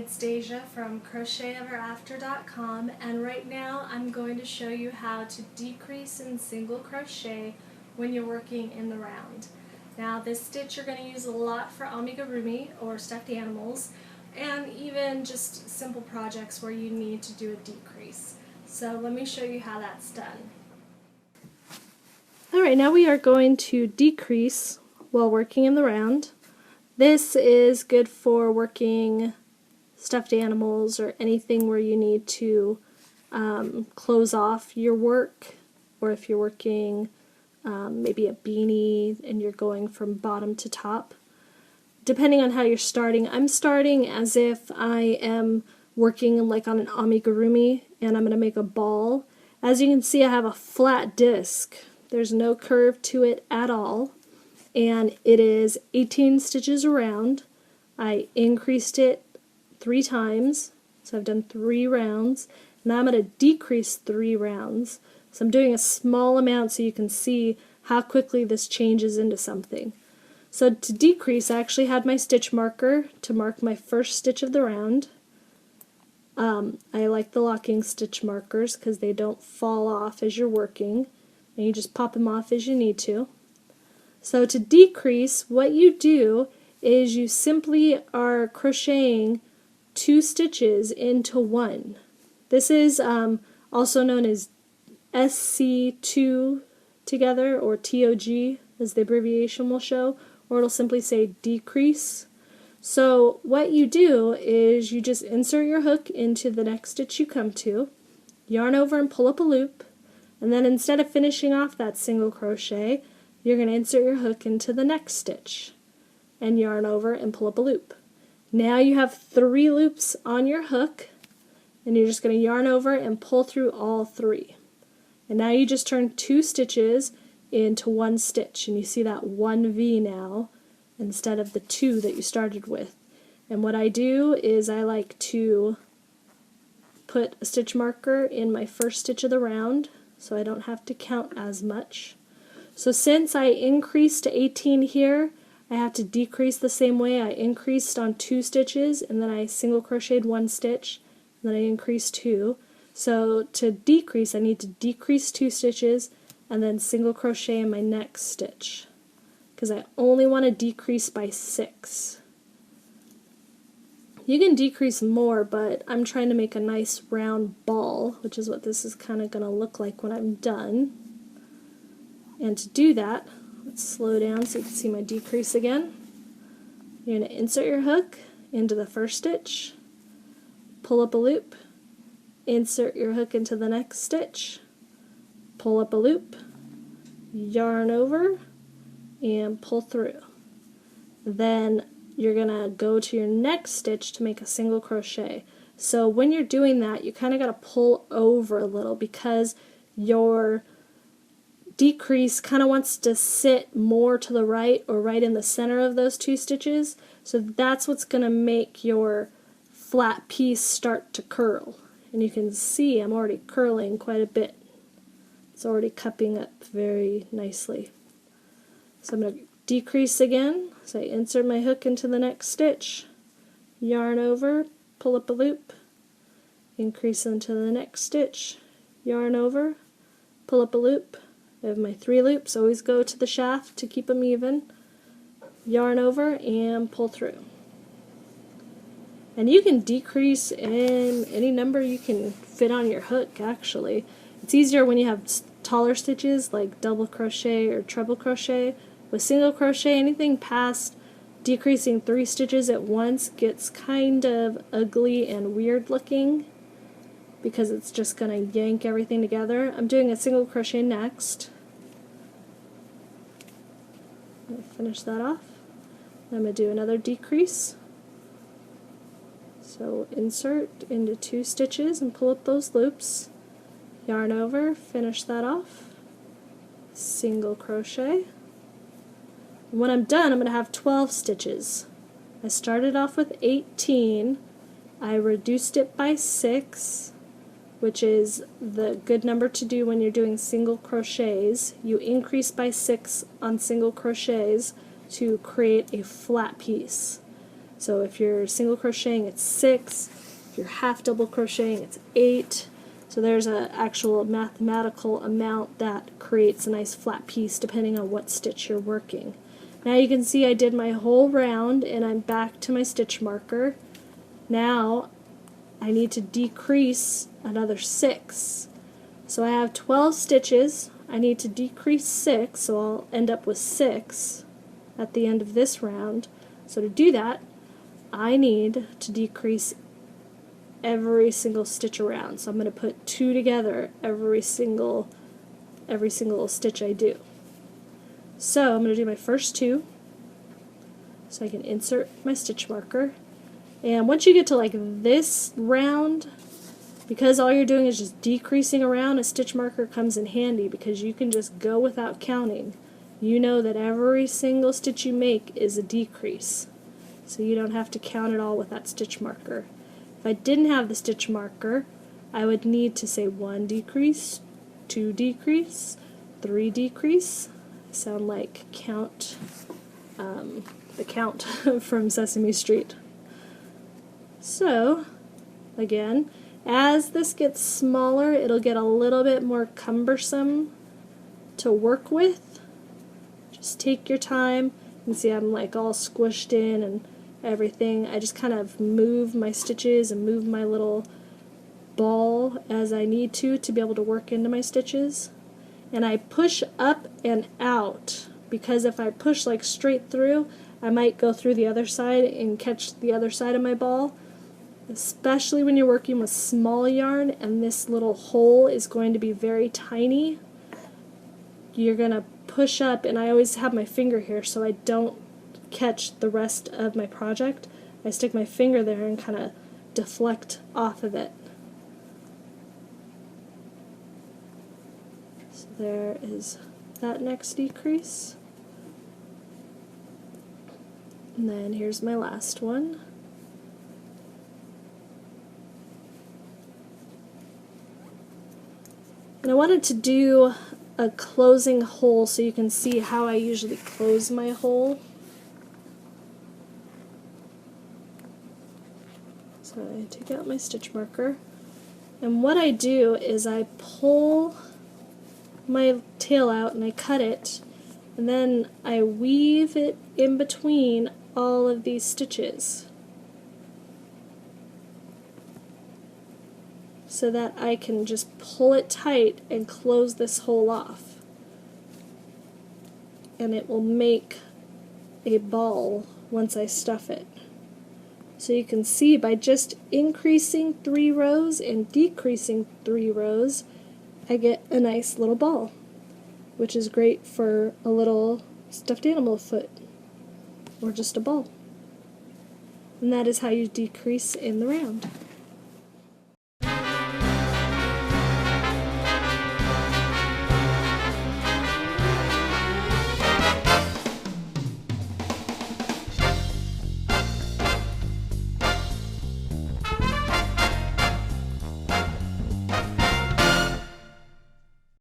it's Deja from CrochetEverAfter.com, and right now I'm going to show you how to decrease in single crochet when you're working in the round. Now this stitch you're going to use a lot for amigurumi or stuffed animals, and even just simple projects where you need to do a decrease. So let me show you how that's done. Alright, now we are going to decrease while working in the round. This is good for working stuffed animals or anything where you need to close off your work, or if you're working maybe a beanie and you're going from bottom to top. Depending on how you're starting, I'm starting as if I am working like on an amigurumi, and I'm going to make a ball. As you can see, I have a flat disc. There's no curve to it at all, and it is 18 stitches around. I increased it 3 times, so I've done 3 rounds. Now I'm going to decrease 3 rounds. So I'm doing a small amount so you can see how quickly this changes into something. So to decrease, I actually had my stitch marker to mark my first stitch of the round. I like the locking stitch markers because they don't fall off as you're working, and you just pop them off as you need to. So to decrease, what you do is you simply are crocheting 2 stitches into 1. This is also known as SC2 together, or TOG as the abbreviation will show, or it'll simply say decrease. So what you do is you just insert your hook into the next stitch you come to, yarn over and pull up a loop, and then instead of finishing off that single crochet, you're going to insert your hook into the next stitch and yarn over and pull up a loop. Now you have 3 loops on your hook, and you're just going to yarn over and pull through all 3. And now you just turn 2 stitches into 1 stitch, and you see that 1 V now instead of the 2 that you started with. And what I do is I like to put a stitch marker in my first stitch of the round so I don't have to count as much. So since I increased to 18 here, I have to decrease the same way. I increased on 2 stitches, and then I single crocheted 1 stitch, and then I increased 2. So to decrease, I need to decrease 2 stitches and then single crochet in my next stitch, because I only want to decrease by 6. You can decrease more, but I'm trying to make a nice round ball, which is what this is kind of going to look like when I'm done. And to do that, let's slow down so you can see my decrease again. You're going to insert your hook into the first stitch, pull up a loop, insert your hook into the next stitch, pull up a loop, yarn over, and pull through. Then you're going to go to your next stitch to make a single crochet. So when you're doing that, you kind of got to pull over a little because your decrease kind of wants to sit more to the right or right in the center of those 2 stitches. So that's what's going to make your flat piece start to curl. And you can see I'm already curling quite a bit. It's already cupping up very nicely. So I'm going to decrease again. So I insert my hook into the next stitch, yarn over, pull up a loop, increase into the next stitch, yarn over, pull up a loop. I have my 3 loops, always go to the shaft to keep them even, yarn over and pull through. And you can decrease in any number you can fit on your hook actually. It's easier when you have taller stitches like double crochet or treble crochet. With single crochet, anything past decreasing 3 stitches at once gets kind of ugly and weird looking because it's just going to yank everything together. I'm doing a single crochet next. I'm going to finish that off. I'm going to do another decrease. So insert into 2 stitches and pull up those loops, yarn over, finish that off, single crochet. And when I'm done, I'm going to have 12 stitches. I started off with 18, I reduced it by 6, which is the good number to do when you're doing single crochets. You increase by 6 on single crochets to create a flat piece. So if you're single crocheting, it's 6. If you're half double crocheting, it's 8. So there's an actual mathematical amount that creates a nice flat piece depending on what stitch you're working. Now you can see I did my whole round and I'm back to my stitch marker. Now I need to decrease another 6. So I have 12 stitches. I need to decrease 6, so I'll end up with 6 at the end of this round. So to do that, I need to decrease every single stitch around. So I'm going to put 2 together every single stitch I do. So I'm going to do my first 2. So I can insert my stitch marker. And once you get to like this round, because all you're doing is just decreasing around, a stitch marker comes in handy because you can just go without counting. You know that every single stitch you make is a decrease. So you don't have to count it all with that stitch marker. If I didn't have the stitch marker, I would need to say 1 decrease, 2 decrease, 3 decrease. Sound like count, the count from Sesame Street. So, again, as this gets smaller, it'll get a little bit more cumbersome to work with. Just take your time. You can see I'm like all squished in and everything. I just kind of move my stitches and move my little ball as I need to be able to work into my stitches. And I push up and out because if I push like straight through, I might go through the other side and catch the other side of my ball. Especially when you're working with small yarn and this little hole is going to be very tiny. You're going to push up, and I always have my finger here so I don't catch the rest of my project. I stick my finger there and kind of deflect off of it. So there is that next decrease. And then here's my last one. And I wanted to do a closing hole so you can see how I usually close my hole. So I take out my stitch marker, and what I do is I pull my tail out and I cut it, and then I weave it in between all of these stitches so that I can just pull it tight and close this hole off. And it will make a ball once I stuff it. So you can see by just increasing 3 rows and decreasing 3 rows, I get a nice little ball, which is great for a little stuffed animal foot or just a ball. And that is how you decrease in the round.